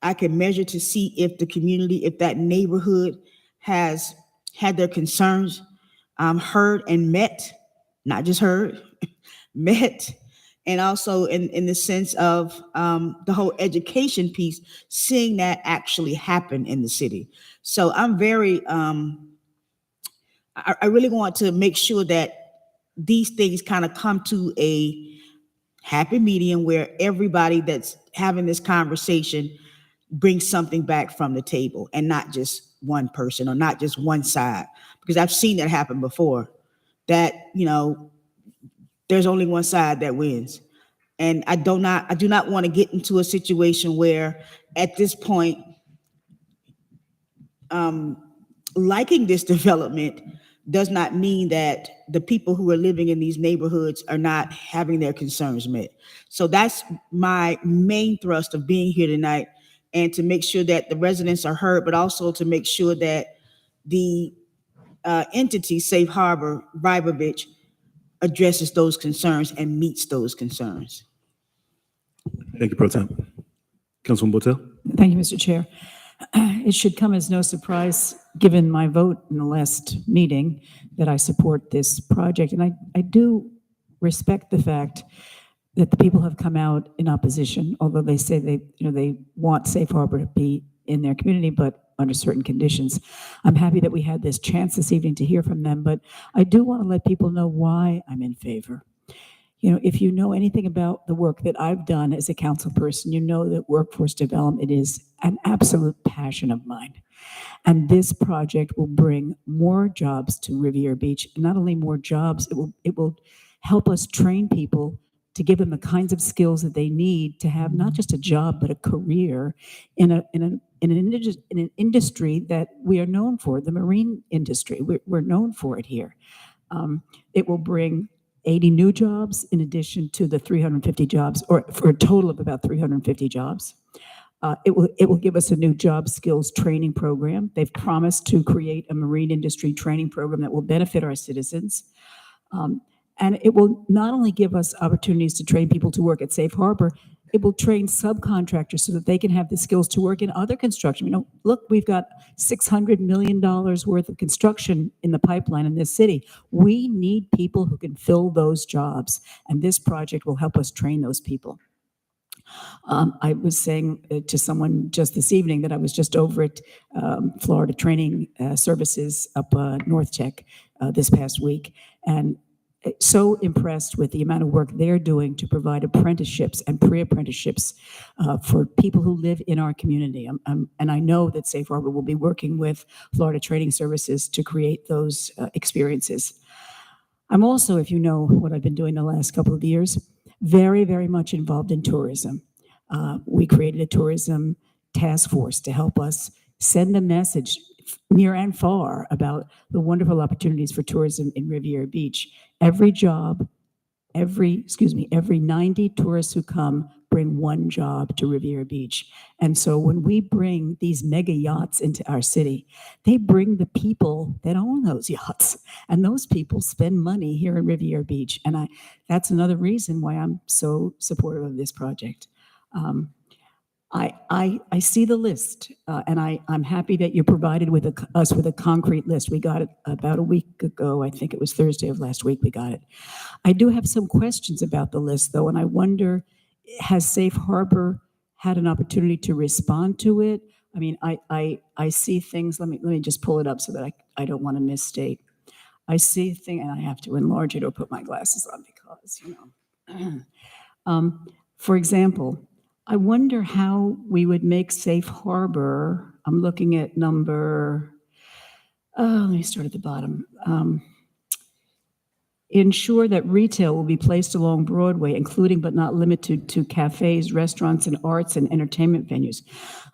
I can measure to see if the community, if that neighborhood has had their concerns heard and met, not just heard, met. And also in the sense of the whole education piece, seeing that actually happen in the city. So I'm very, I really want to make sure that these things kind of come to a happy medium where everybody that's having this conversation brings something back from the table and not just one person or not just one side. Because I've seen that happen before, that, there's only one side that wins. And I do not want to get into a situation where at this point, liking this development does not mean that the people who are living in these neighborhoods are not having their concerns met. So that's my main thrust of being here tonight, and to make sure that the residents are heard, but also to make sure that the entity, Safe Harbor, Rybovich, addresses those concerns and meets those concerns. Thank you, Pro Tem. Councilwoman Botel? Thank you, Mr. Chair. It should come as no surprise, given my vote in the last meeting, that I support this project. And I do respect the fact that the people have come out in opposition, although they say they want Safe Harbor to be in their community, but under certain conditions. I'm happy that we had this chance this evening to hear from them, but I do want to let people know why I'm in favor. If you know anything about the work that I've done as a council person, you know that workforce development is an absolute passion of mine. And this project will bring more jobs to Riviera Beach. And not only more jobs, it will help us train people to give them the kinds of skills that they need to have not just a job, but a career in an industry that we are known for, the marine industry. We're known for it here. It will bring 80 new jobs in addition to the 350 jobs, or for a total of about 350 jobs. It will give us a new job skills training program. They've promised to create a marine industry training program that will benefit our citizens. And it will not only give us opportunities to train people to work at Safe Harbor, it will train subcontractors so that they can have the skills to work in other construction. Look, we've got $600 million worth of construction in the pipeline in this city. We need people who can fill those jobs, and this project will help us train those people. I was saying to someone just this evening that I was just over at Florida Training Services up North Tech this past week, and so impressed with the amount of work they're doing to provide apprenticeships and pre-apprenticeships for people who live in our community. And I know that Safe Harbor will be working with Florida Training Services to create those experiences. I'm also, if you know what I've been doing the last couple of years, very, very much involved in tourism. We created a tourism task force to help us send a message near and far about the wonderful opportunities for tourism in Riviera Beach. Every 90 tourists who come bring one job to Riviera Beach. And so when we bring these mega yachts into our city, they bring the people that own those yachts, and those people spend money here in Riviera Beach. And that's another reason why I'm so supportive of this project. I see the list, and I'm happy that you provided us with a concrete list. We got it about a week ago. I think it was Thursday of last week we got it. I do have some questions about the list, though, and I wonder, has Safe Harbor had an opportunity to respond to it? I mean, I see things. Let me just pull it up so that I don't want to misstate. I see a thing, and I have to enlarge it or put my glasses on because, for example, I wonder how we would make Safe Harbor. I'm looking at number, let me start at the bottom. ensure that retail will be placed along Broadway, including but not limited to cafes, restaurants, and arts and entertainment venues.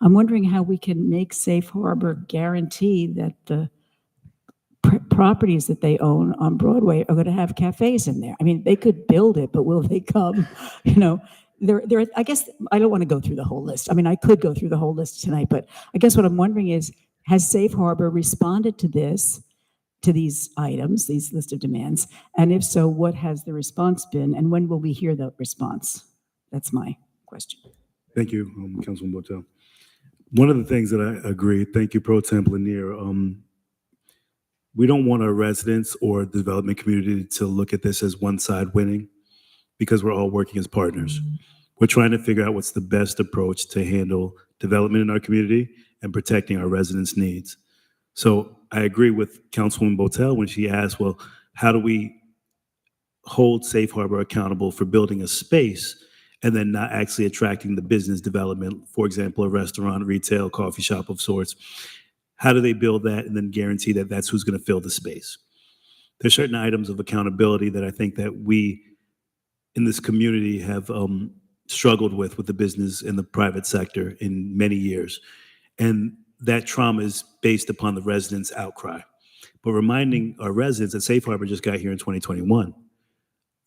I'm wondering how we can make Safe Harbor guarantee that the properties that they own on Broadway are going to have cafes in there. I mean, they could build it, but will they come? You know, I guess I don't want to go through the whole list. I mean, I could go through the whole list tonight, but I guess what I'm wondering is, has Safe Harbor responded to these items, these list of demands? And if so, what has the response been? And when will we hear the response? That's my question. Thank you, Councilman Botel. One of the things that I agree, thank you, Pro Temp Lanier, we don't want our residents or the development community to look at this as one side winning, because we're all working as partners. We're trying to figure out what's the best approach to handle development in our community and protecting our residents' needs. So I agree with Councilwoman Botel when she asked, well, how do we hold Safe Harbor accountable for building a space and then not actually attracting the business development, for example, a restaurant, retail, coffee shop of sorts? How do they build that and then guarantee that that's who's going to fill the space? There's certain items of accountability that I think that we in this community have struggled with the business and the private sector in many years. And that trauma is based upon the residents' outcry. But reminding our residents that Safe Harbor just got here in 2021.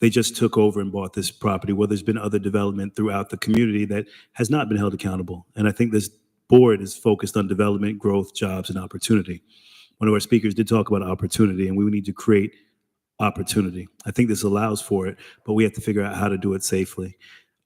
They just took over and bought this property where there's been other development throughout the community that has not been held accountable. And I think this board is focused on development, growth, jobs, and opportunity. One of our speakers did talk about opportunity, and we need to create opportunity. I think this allows for it, but we have to figure out how to do it safely.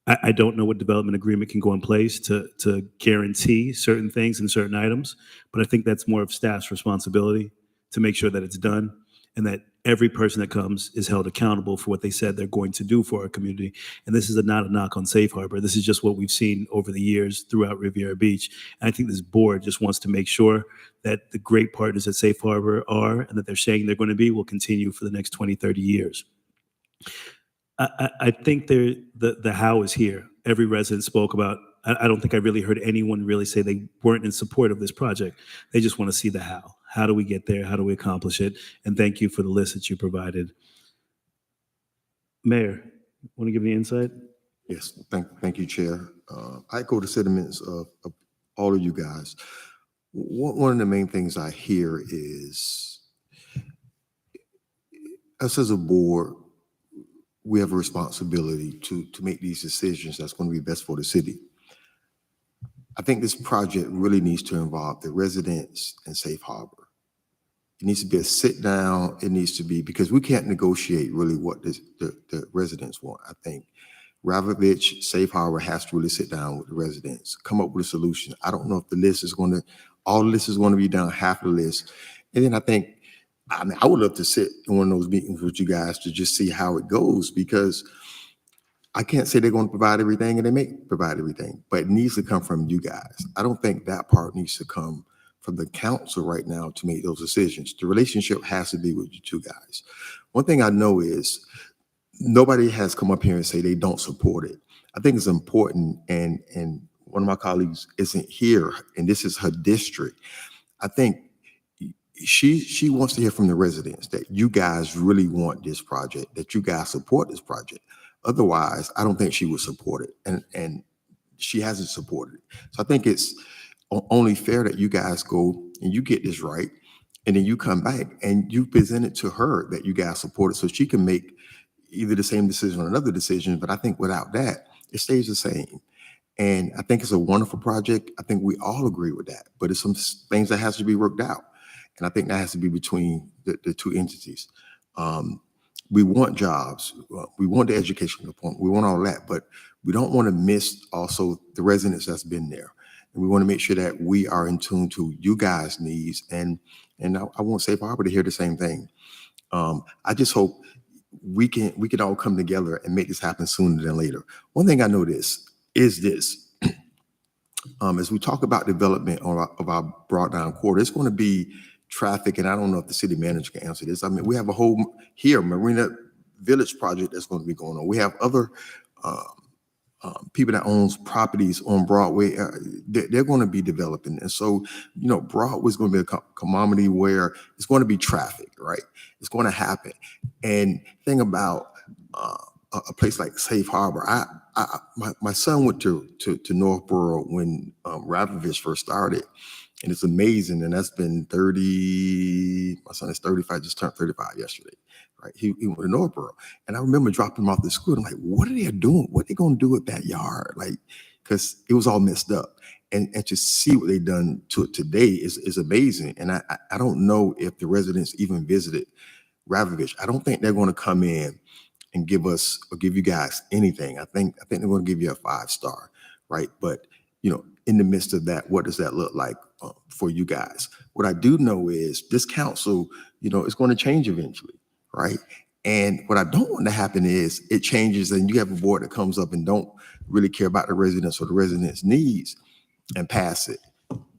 I don't know what development agreement can go in place to guarantee certain things and certain items, but I think that's more of staff's responsibility to make sure that it's done and that every person that comes is held accountable for what they said they're going to do for our community. And this is not a knock on Safe Harbor. This is just what we've seen over the years throughout Riviera Beach. And I think this board just wants to make sure that the great partners that Safe Harbor are and that they're saying they're going to be will continue for the next 20, 30 years. I think the how is here. Every resident spoke about, I don't think I really heard anyone really say they weren't in support of this project. They just want to see the how. How do we get there? How do we accomplish it? And thank you for the list that you provided. Mayor, want to give me insight? Yes, thank you, Chair. I echo the sentiments of all of you guys. One of the main things I hear is us as a board, we have a responsibility to make these decisions that's going to be best for the city. I think this project really needs to involve the residents and Safe Harbor. It needs to be a sit down. It needs to be, because we can't negotiate really what the residents want. I think Ravitch, Safe Harbor has to really sit down with the residents, come up with a solution. I don't know if the list is going to, all the list is going to be done, half the list. And then I would love to sit in one of those meetings with you guys to just see how it goes, because I can't say they're going to provide everything, and they may provide everything, but it needs to come from you guys. I don't think that part needs to come from the council right now to make those decisions. The relationship has to be with you two guys. One thing I know is nobody has come up here and say they don't support it. I think it's important, and one of my colleagues isn't here, and this is her district. I think she wants to hear from the residents that you guys really want this project, that you guys support this project. Otherwise, I don't think she would support it, and she hasn't supported it. So I think it's only fair that you guys go and you get this right, and then you come back and you present it to her that you guys support it, so she can make either the same decision or another decision. But I think without that, it stays the same. And I think it's a wonderful project. I think we all agree with that, but it's some things that has to be worked out. And I think that has to be between the two entities. We want jobs. We want the education component. We want all that, but we don't want to miss also the residents that's been there. And we want to make sure that we are in tune to you guys' needs. And I want Safe Harbor to hear the same thing. I just hope we can all come together and make this happen sooner than later. One thing I know is this. As we talk about development of our brought down corridor, it's going to be traffic, and I don't know if the city manager can answer this. I mean, we have a whole Marina Village project that's going to be going on. We have other people that owns properties on Broadway, they're going to be developing. And so, Broadway is going to be a commodity where it's going to be traffic, right? It's going to happen. And thing about a place like Safe Harbor, my son went to Northborough when Ravovich first started. And it's amazing. And that's been my son is 35, just turned 35 yesterday. Right. He went to Northborough. And I remember dropping him off to school. I'm like, what are they doing? What are they going to do with that yard? Like, because it was all messed up. And to see what they've done to it today is amazing. And I don't know if the residents even visited Ravovich. I don't think they're going to come in and give you guys anything. I think they're going to give you a 5-star, right? But in the midst of that, what does that look like for you guys? What I do know is this council, is going to change eventually, right? And what I don't want to happen is it changes and you have a board that comes up and don't really care about the residents or the residents' needs and pass it.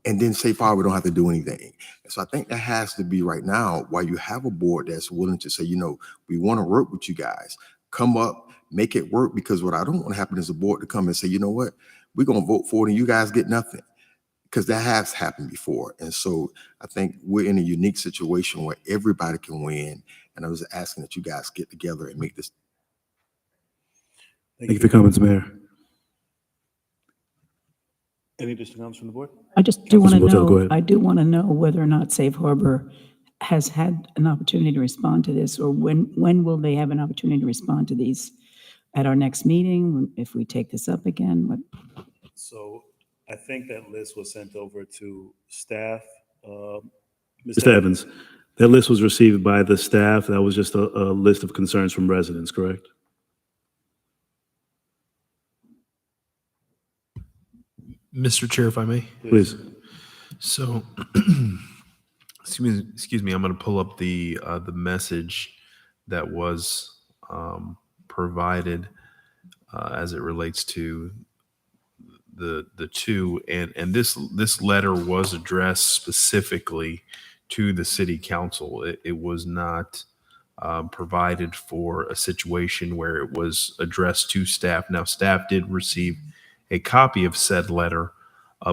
And then Safe Harbor don't have to do anything. And so I think that has to be right now why you have a board that's willing to say, we want to work with you guys. Come up, make it work, because what I don't want to happen is a board to come and say, you know what, we're going to vote for it and you guys get nothing. Because that has happened before. And so I think we're in a unique situation where everybody can win. And I was asking that you guys get together and make this. Thank you for your comments, Mayor. Any additional comments from the board? I just do want to Councilman Botel, go know, ahead. I do want to know whether or not Safe Harbor has had an opportunity to respond to this, or when will they have an opportunity to respond to these? At our next meeting, if we take this up again? So I think that list was sent over to staff. Mr. Evans, that list was received by the staff. That was just a list of concerns from residents, correct? Mr. Chair, if I may. Please. So, excuse me, I'm going to pull up the message that was provided as it relates to the two, and this letter was addressed specifically to the city council. It was not provided for a situation where it was addressed to staff. Now, staff did receive a copy of said letter,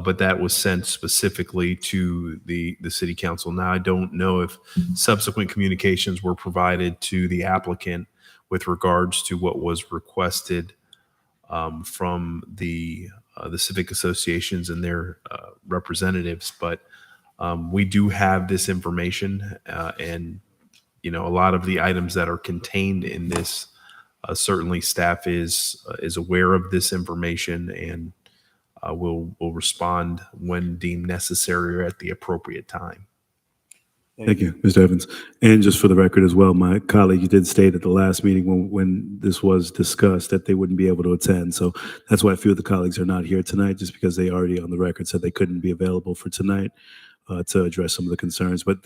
but that was sent specifically to the city council. Now, I don't know if subsequent communications were provided to the applicant with regards to what was requested from the civic associations and their representatives, but we do have this information, and a lot of the items that are contained in this, certainly staff is aware of this information, and will respond when deemed necessary or at the appropriate time. Thank you, Mr. Evans. And just for the record as well, my colleague did state at the last meeting when this was discussed that they wouldn't be able to attend. So that's why a few of the colleagues are not here tonight, just because they already on the record said they couldn't be available for tonight to address some of the concerns. But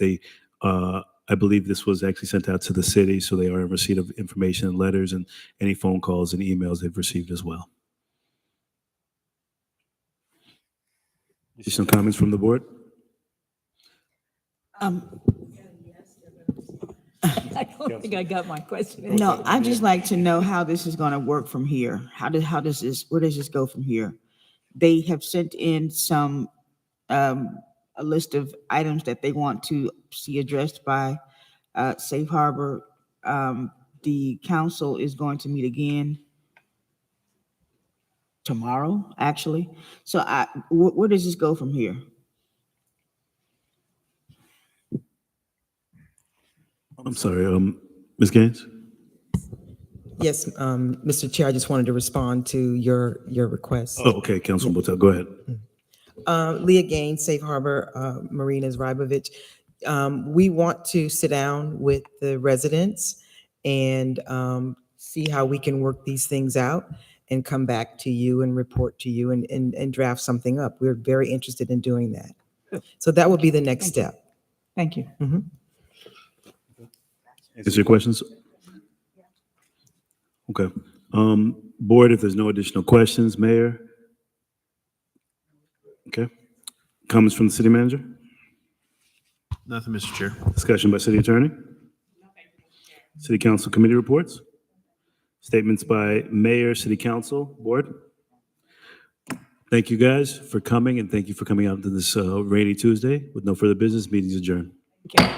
I believe this was actually sent out to the city, so they are in receipt of information and letters and any phone calls and emails they've received as well. Additional comments from the board? I don't think I got my question. No, I'd just like to know how this is going to work from here. Where does this go from here? They have sent in some, a list of items that they want to see addressed by Safe Harbor. The council is going to meet again tomorrow, actually. So where does this go from here? I'm sorry, Ms. Gaines? Yes, Mr. Chair, I just wanted to respond to your request. Oh, okay, Councilman Botel, go ahead. Leah Gaines, Safe Harbor Marinas, Rybovich. We want to sit down with the residents and see how we can work these things out and come back to you and report to you and draft something up. We're very interested in doing that. So that would be the next step. Thank you. Mhm. Answer your questions? Okay. Board, if there's no additional questions, Mayor? Okay. Comments from the city manager? Nothing, Mr. Chair. Discussion by city attorney? City council committee reports? Statements by mayor, city council, board? Thank you guys for coming, and thank you for coming out to this rainy Tuesday. With no further business, meeting's adjourned. Okay.